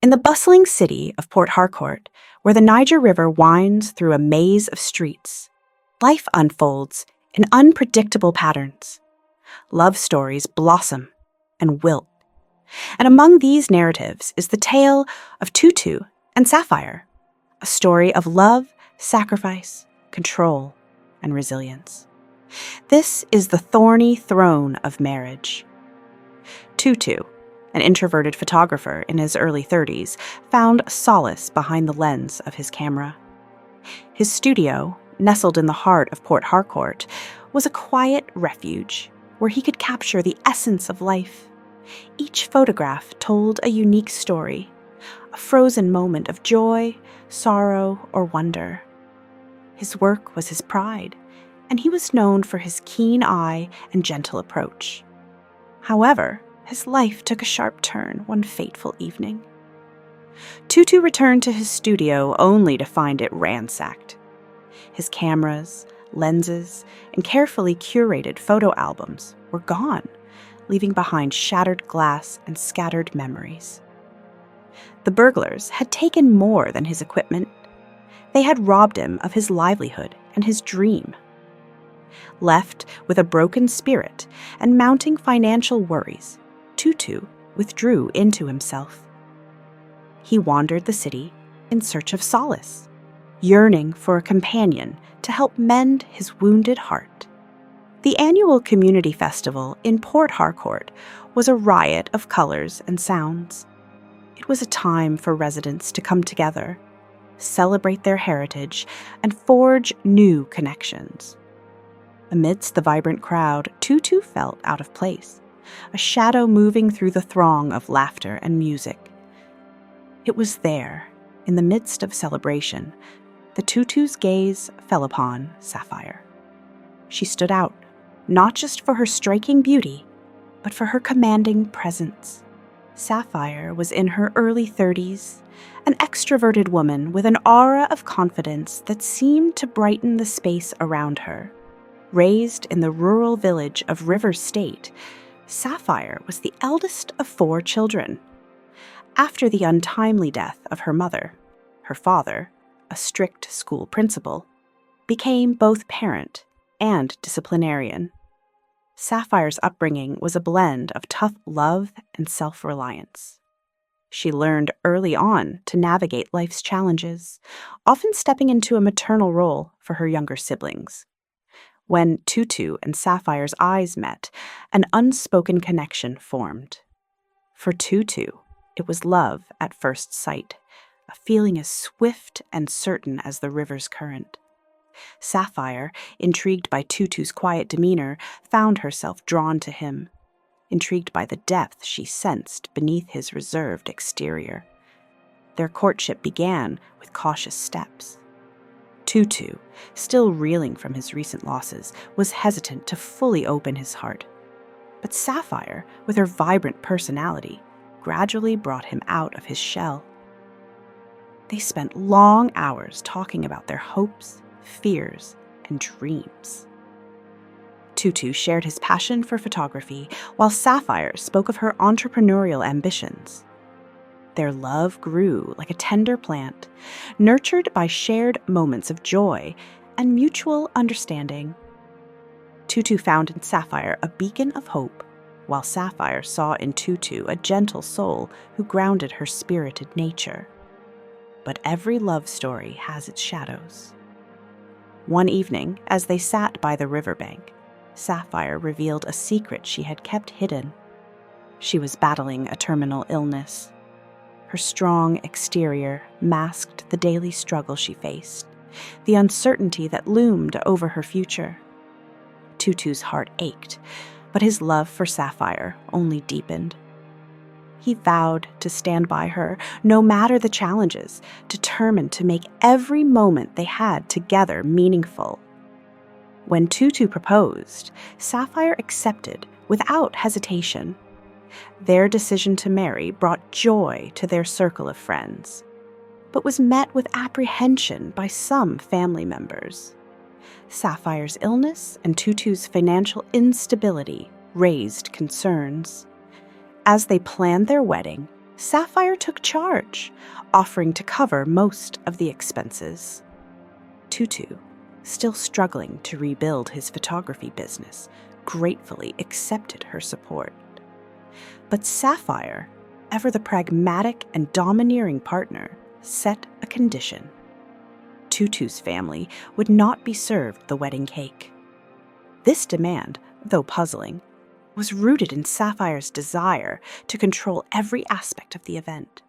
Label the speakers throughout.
Speaker 1: In the bustling city of Port Harcourt, where the Niger River winds through a maze of streets, life unfolds in unpredictable patterns. Love stories blossom and wilt. And among these narratives is the tale of Tutu and Sapphire, a story of love, sacrifice, control, and resilience. This is the thorny throne of marriage. Tutu, an introverted photographer in his early 30s, found solace behind the lens of his camera. His studio, nestled in the heart of Port Harcourt, was a quiet refuge where he could capture the essence of life. Each photograph told a unique story, a frozen moment of joy, sorrow, or wonder. His work was his pride, and he was known for his keen eye and gentle approach. However, his life took a sharp turn one fateful evening. Tutu returned to his studio only to find it ransacked. His cameras, lenses, and carefully curated photo albums were gone, leaving behind shattered glass and scattered memories. The burglars had taken more than his equipment. They had robbed him of his livelihood and his dream. Left with a broken spirit and mounting financial worries, Tutu withdrew into himself. He wandered the city in search of solace, yearning for a companion to help mend his wounded heart. The annual community festival in Port Harcourt was a riot of colors and sounds. It was a time for residents to come together, celebrate their heritage, and forge new connections. Amidst the vibrant crowd, Tutu felt out of place, a shadow moving through the throng of laughter and music. It was there, in the midst of celebration, that Tutu's gaze fell upon Sapphire. She stood out, not just for her striking beauty, but for her commanding presence. Sapphire was in her early 30s, an extroverted woman with an aura of confidence that seemed to brighten the space around her. Raised in the rural village of Rivers State, Sapphire was the eldest of 4 children. After the untimely death of her mother, her father, a strict school principal, became both parent and disciplinarian. Sapphire's upbringing was a blend of tough love and self-reliance. She learned early on to navigate life's challenges, often stepping into a maternal role for her younger siblings. When Tutu and Sapphire's eyes met, an unspoken connection formed. For Tutu, it was love at first sight, a feeling as swift and certain as the river's current. Sapphire, intrigued by Tutu's quiet demeanor, found herself drawn to him, intrigued by the depth she sensed beneath his reserved exterior. Their courtship began with cautious steps. Tutu, still reeling from his recent losses, was hesitant to fully open his heart. But Sapphire, with her vibrant personality, gradually brought him out of his shell. They spent long hours talking about their hopes, fears, and dreams. Tutu shared his passion for photography, while Sapphire spoke of her entrepreneurial ambitions. Their love grew like a tender plant, nurtured by shared moments of joy and mutual understanding. Tutu found in Sapphire a beacon of hope, while Sapphire saw in Tutu a gentle soul who grounded her spirited nature. But every love story has its shadows. One evening, as they sat by the riverbank, Sapphire revealed a secret she had kept hidden. She was battling a terminal illness. Her strong exterior masked the daily struggle she faced, the uncertainty that loomed over her future. Tutu's heart ached, but his love for Sapphire only deepened. He vowed to stand by her, no matter the challenges, determined to make every moment they had together meaningful. When Tutu proposed, Sapphire accepted without hesitation. Their decision to marry brought joy to their circle of friends, but was met with apprehension by some family members. Sapphire's illness and Tutu's financial instability raised concerns. As they planned their wedding, Sapphire took charge, offering to cover most of the expenses. Tutu, still struggling to rebuild his photography business, gratefully accepted her support. But Sapphire, ever the pragmatic and domineering partner, set a condition. Tutu's family would not be served the wedding cake. This demand, though puzzling, was rooted in Sapphire's desire to control every aspect of the event.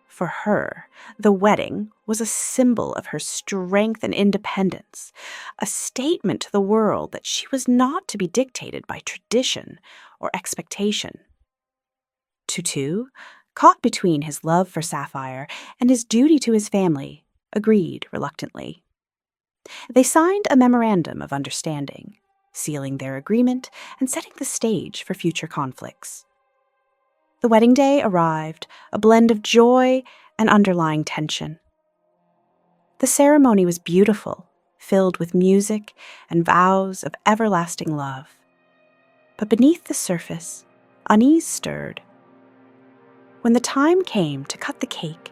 Speaker 1: For her, the wedding was a symbol of her strength and independence, a statement to the world that she was not to be dictated by tradition or expectation. Tutu, caught between his love for Sapphire and his duty to his family, agreed reluctantly. They signed a memorandum of understanding, sealing their agreement and setting the stage for future conflicts. The wedding day arrived, a blend of joy and underlying tension. The ceremony was beautiful, filled with music and vows of everlasting love. But beneath the surface, unease stirred. When the time came to cut the cake,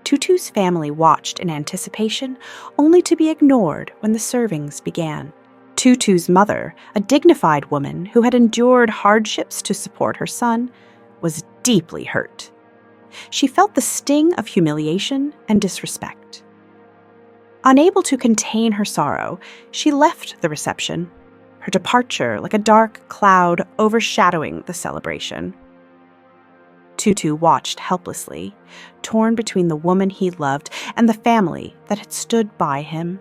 Speaker 1: Tutu's family watched in anticipation, only to be ignored when the servings began. Tutu's mother, a dignified woman who had endured hardships to support her son, was deeply hurt. She felt the sting of humiliation and disrespect. Unable to contain her sorrow, she left the reception, her departure like a dark cloud overshadowing the celebration. Tutu watched helplessly, torn between the woman he loved and the family that had stood by him.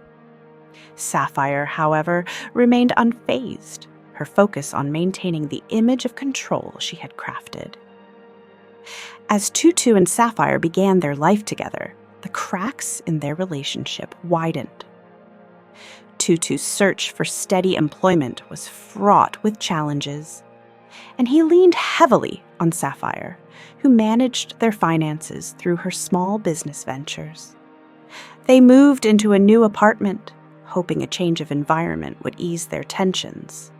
Speaker 1: Sapphire, however, remained unfazed, her focus on maintaining the image of control she had crafted. As Tutu and Sapphire began their life together, the cracks in their relationship widened. Tutu's search for steady employment was fraught with challenges, and he leaned heavily on Sapphire, who managed their finances through her small business ventures. They moved into a new apartment, hoping a change of environment would ease their tensions.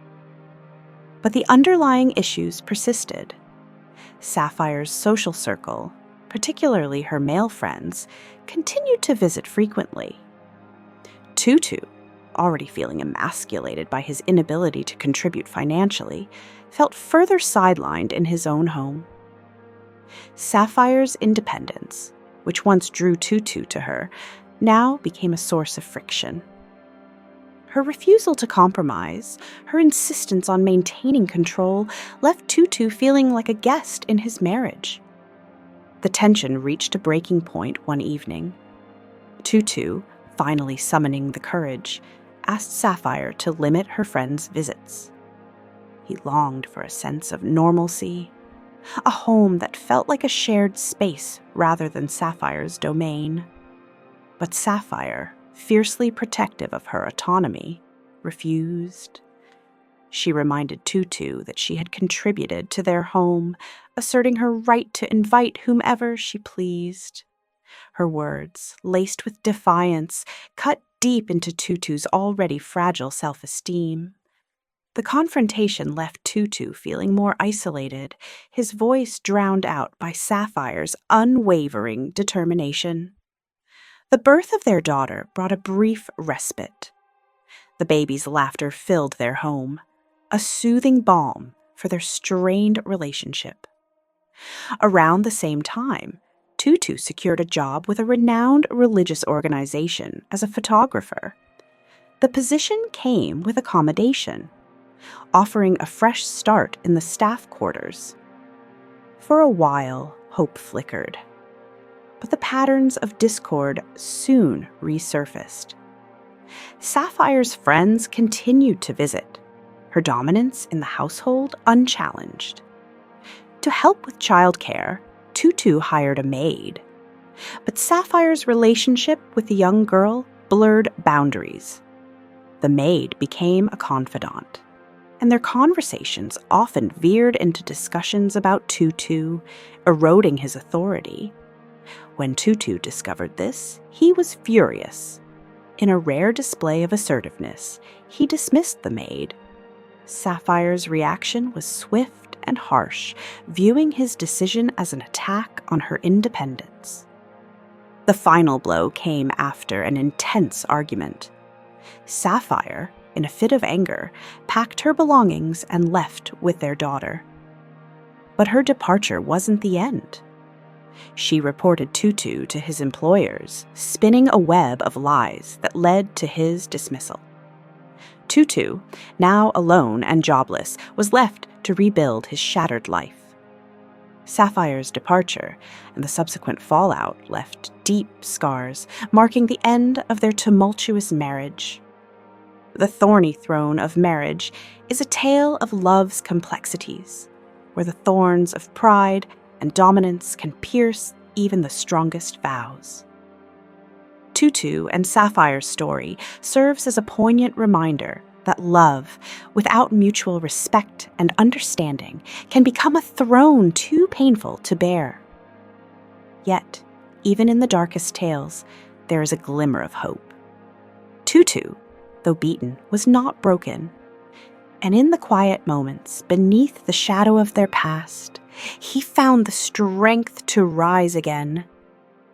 Speaker 1: But the underlying issues persisted. Sapphire's social circle, particularly her male friends, continued to visit frequently. Tutu, already feeling emasculated by his inability to contribute financially, felt further sidelined in his own home. Sapphire's independence, which once drew Tutu to her, now became a source of friction. Her refusal to compromise, her insistence on maintaining control, left Tutu feeling like a guest in his marriage. The tension reached a breaking point one evening. Tutu, finally summoning the courage, asked Sapphire to limit her friend's visits. He longed for a sense of normalcy, a home that felt like a shared space rather than Sapphire's domain. But Sapphire, fiercely protective of her autonomy, refused. She reminded Tutu that she had contributed to their home, asserting her right to invite whomever she pleased. Her words, laced with defiance, cut deep into Tutu's already fragile self-esteem. The confrontation left Tutu feeling more isolated, his voice drowned out by Sapphire's unwavering determination. The birth of their daughter brought a brief respite. The baby's laughter filled their home, a soothing balm for their strained relationship. Around the same time, Tutu secured a job with a renowned religious organization as a photographer. The position came with accommodation, offering a fresh start in the staff quarters. For a while, hope flickered. But the patterns of discord soon resurfaced. Sapphire's friends continued to visit, her dominance in the household unchallenged. To help with childcare, Tutu hired a maid. But Sapphire's relationship with the young girl blurred boundaries. The maid became a confidant, and their conversations often veered into discussions about Tutu, eroding his authority. When Tutu discovered this, he was furious. In a rare display of assertiveness, he dismissed the maid. Sapphire's reaction was swift and harsh, viewing his decision as an attack on her independence. The final blow came after an intense argument. Sapphire, in a fit of anger, packed her belongings and left with their daughter. But her departure wasn't the end. She reported Tutu to his employers, spinning a web of lies that led to his dismissal. Tutu, now alone and jobless, was left to rebuild his shattered life. Sapphire's departure and the subsequent fallout left deep scars, marking the end of their tumultuous marriage. The thorny throne of marriage is a tale of love's complexities, where the thorns of pride and dominance can pierce even the strongest vows. Tutu and Sapphire's story serves as a poignant reminder that love, without mutual respect and understanding, can become a throne too painful to bear. Yet, even in the darkest tales, there is a glimmer of hope. Tutu, though beaten, was not broken, and in the quiet moments beneath the shadow of their past, he found the strength to rise again.